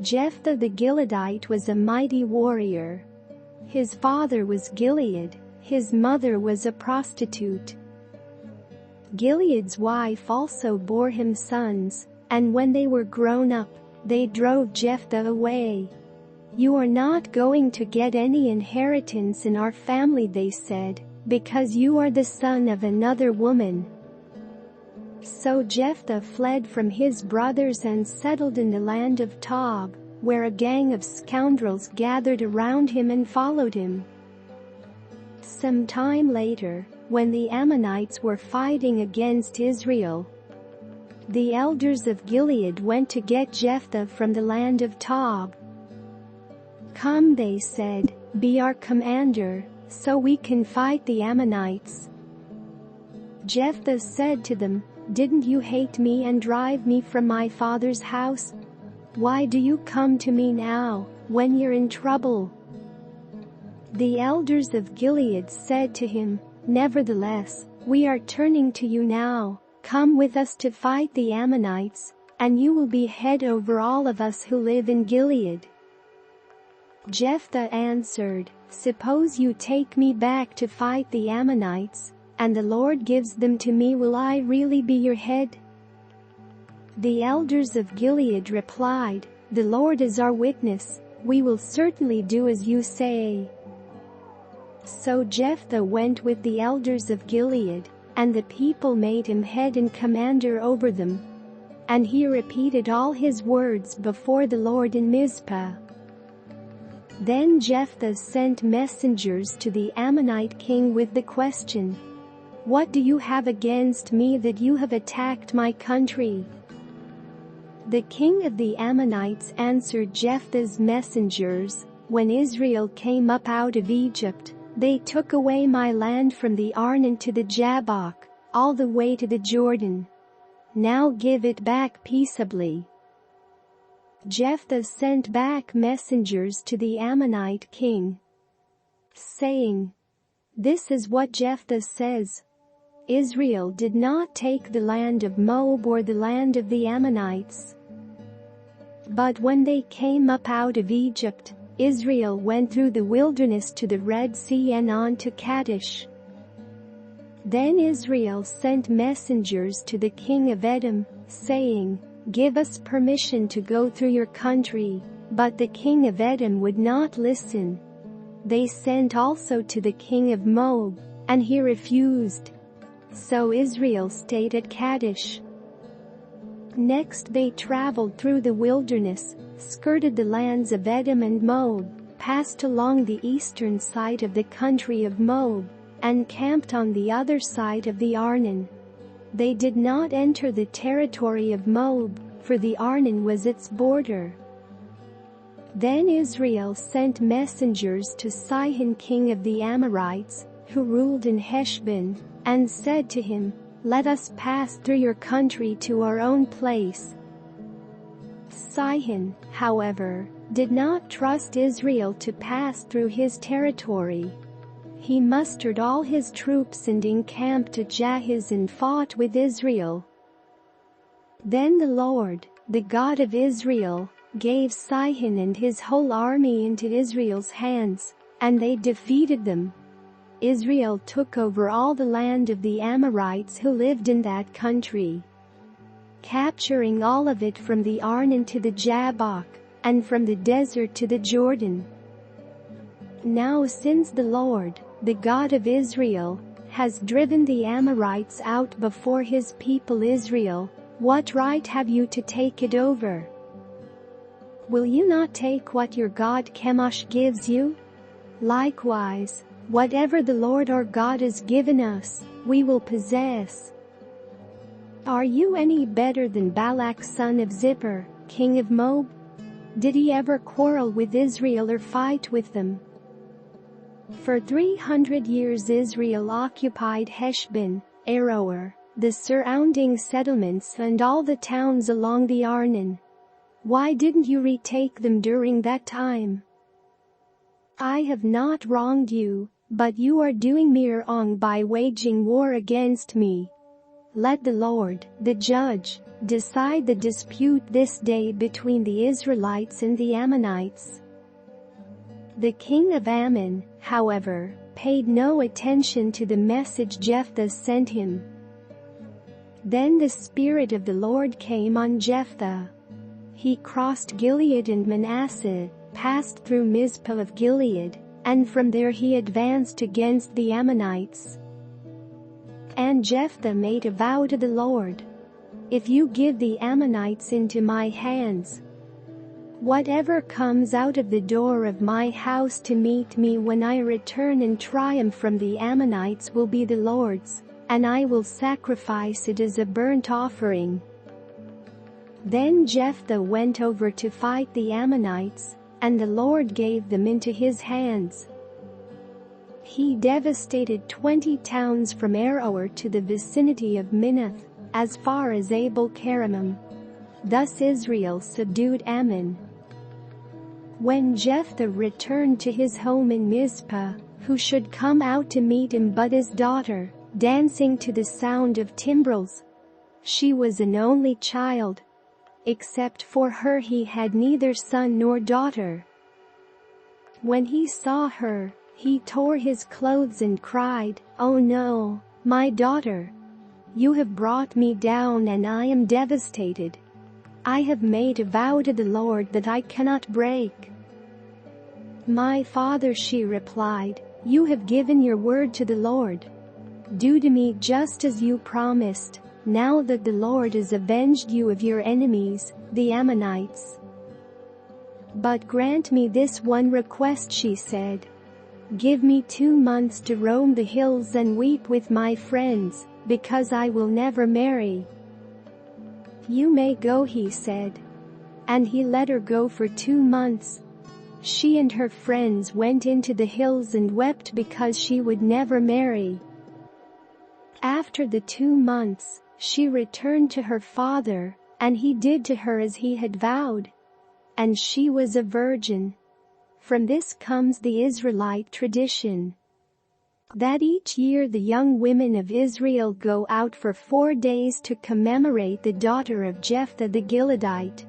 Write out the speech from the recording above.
Jephthah the Gileadite was a mighty warrior. His father was Gilead, his mother was a prostitute. Gilead's wife also bore him sons, and when they were grown up, they drove Jephthah away. "You are not going to get any inheritance in our family," they said, "because you are the son of another woman." So Jephthah fled from his brothers and settled in the land of Tob, where a gang of scoundrels gathered around him and followed him. Some time later, when the Ammonites were fighting against Israel, the elders of Gilead went to get Jephthah from the land of Tob. "Come," they said, "be our commander, so we can fight the Ammonites." Jephthah said to them, "Didn't you hate me and drive me from my father's house? Why do you come to me now, when you're in trouble?" The elders of Gilead said to him, "Nevertheless, we are turning to you now. Come with us to fight the Ammonites, and you will be head over all of us who live in Gilead." Jephthah answered, "Suppose you take me back to fight the Ammonites, and the Lord gives them to me, will I really be your head?" The elders of Gilead replied, "The Lord is our witness, we will certainly do as you say." So Jephthah went with the elders of Gilead, and the people made him head and commander over them. And he repeated all his words before the Lord in Mizpah. Then Jephthah sent messengers to the Ammonite king with the question, "What do you have against me that you have attacked my country?" The king of the Ammonites answered Jephthah's messengers, "When Israel came up out of Egypt, they took away my land from the Arnon to the Jabbok, all the way to the Jordan. Now give it back peaceably." Jephthah sent back messengers to the Ammonite king, saying, "This is what Jephthah says. Israel did not take the land of Moab or the land of the Ammonites. But when they came up out of Egypt, Israel went through the wilderness to the Red Sea and on to Kadesh." Then Israel sent messengers to the king of Edom, saying, "Give us permission to go through your country," but the king of Edom would not listen. They sent also to the king of Moab, and he refused. So Israel stayed at Kadesh. Next they traveled through the wilderness, skirted the lands of Edom and Moab, passed along the eastern side of the country of Moab, and camped on the other side of the Arnon. They did not enter the territory of Moab, for the Arnon was its border. Then Israel sent messengers to Sihon king of the Amorites, who ruled in Heshbon, and said to him, "Let us pass through your country to our own place." Sihon, however, did not trust Israel to pass through his territory. He mustered all his troops and encamped at Jahaz and fought with Israel. Then the Lord, the God of Israel, gave Sihon and his whole army into Israel's hands, and they defeated them. Israel took over all the land of the Amorites who lived in that country, capturing all of it from the Arnon to the Jabbok, and from the desert to the Jordan. Now since the Lord, the God of Israel, has driven the Amorites out before his people Israel, what right have you to take it over? Will you not take what your god Chemosh gives you? Likewise, whatever the Lord our God has given us, we will possess. Are you any better than Balak son of Zippor, king of Moab? Did he ever quarrel with Israel or fight with them? For 300 years Israel occupied Heshbon, Aroer, the surrounding settlements and all the towns along the Arnon. Why didn't you retake them during that time? I have not wronged you, but you are doing me wrong by waging war against me. Let the Lord, the judge, decide the dispute this day between the Israelites and the Ammonites." The king of Ammon, however, paid no attention to the message Jephthah sent him. Then the Spirit of the Lord came on Jephthah. He crossed Gilead and Manasseh, passed through Mizpah of Gilead, and from there he advanced against the Ammonites. And Jephthah made a vow to the Lord, "If you give the Ammonites into my hands, whatever comes out of the door of my house to meet me when I return in triumph from the Ammonites will be the Lord's, and I will sacrifice it as a burnt offering." Then Jephthah went over to fight the Ammonites, and the Lord gave them into his hands. He devastated 20 towns from Aroer to the vicinity of Minnith, as far as Abel Keramim. Thus Israel subdued Ammon. When Jephthah returned to his home in Mizpah, who should come out to meet him but his daughter, dancing to the sound of timbrels? She was an only child. Except for her he had neither son nor daughter. When he saw her, he tore his clothes and cried, "Oh no, my daughter! You have brought me down and I am devastated. I have made a vow to the Lord that I cannot break." "My father," she replied, "you have given your word to the Lord. Do to me just as you promised, now that the Lord has avenged you of your enemies, the Ammonites. But grant me this one request," she said. "Give me 2 months to roam the hills and weep with my friends, because I will never marry." "You may go," he said. And he let her go for 2 months. She and her friends went into the hills and wept because she would never marry. After the 2 months, she returned to her father, and he did to her as he had vowed. And she was a virgin. From this comes the Israelite tradition that each year the young women of Israel go out for 4 days to commemorate the daughter of Jephthah the Gileadite.